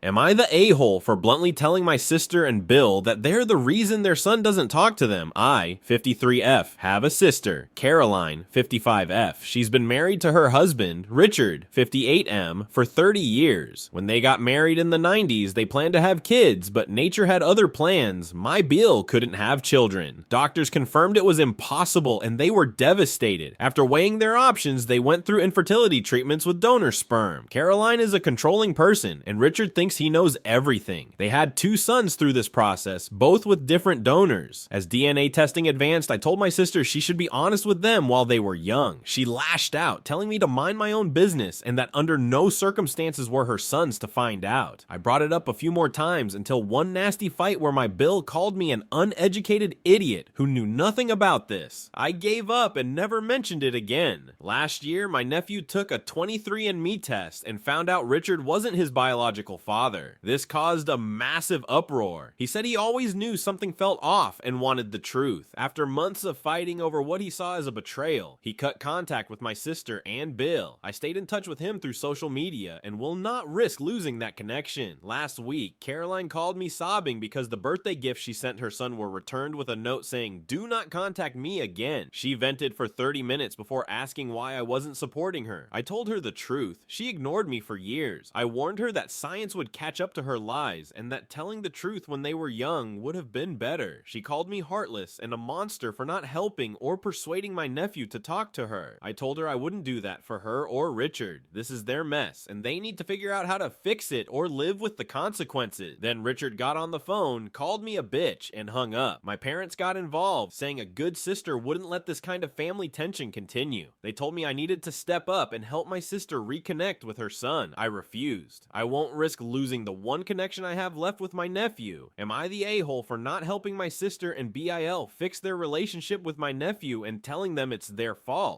Am I the a-hole for bluntly telling my sister and Bill that they're the reason their son doesn't talk to them? I, 53F, have a sister, Caroline, 55F. She's been married to her husband, Richard, 58M, for 30 years. When they got married in the 90s, they planned to have kids, but nature had other plans. My BIL couldn't have children. Doctors confirmed it was impossible, and they were devastated. After weighing their options, they went through infertility treatments with donor sperm. Caroline is a controlling person, and Richard thinks he knows everything. They had 2 sons through this process, both with different donors. As DNA testing advanced, I told my sister she should be honest with them while they were young. She lashed out, telling me to mind my own business and that under no circumstances were her sons to find out. I brought it up a few more times until one nasty fight where my BIL called me an uneducated idiot who knew nothing about this. I gave up and never mentioned it again. Last year, my nephew took a 23andMe test and found out Richard wasn't his biological father. This caused a massive uproar. He said he always knew something felt off and wanted the truth. After months of fighting over what he saw as a betrayal, he cut contact with my sister and BIL. I stayed in touch with him through social media and will not risk losing that connection. Last week, Caroline called me sobbing because the birthday gifts she sent her son were returned with a note saying, "Do not contact me again." She vented for 30 minutes before asking why I wasn't supporting her. I told her the truth. She ignored me for years. I warned her that science would catch up to her lies and that telling the truth when they were young would have been better. She called me heartless and a monster for not helping or persuading my nephew to talk to her. I told her I wouldn't do that for her or Richard. This is their mess and they need to figure out how to fix it or live with the consequences. Then Richard got on the phone, called me a bitch, and hung up. My parents got involved, saying a good sister wouldn't let this kind of family tension continue. They told me I needed to step up and help my sister reconnect with her son. I refused. I won't risk losing the one connection I have left with my nephew. Am I the a-hole for not helping my sister and BIL fix their relationship with my nephew and telling them it's their fault?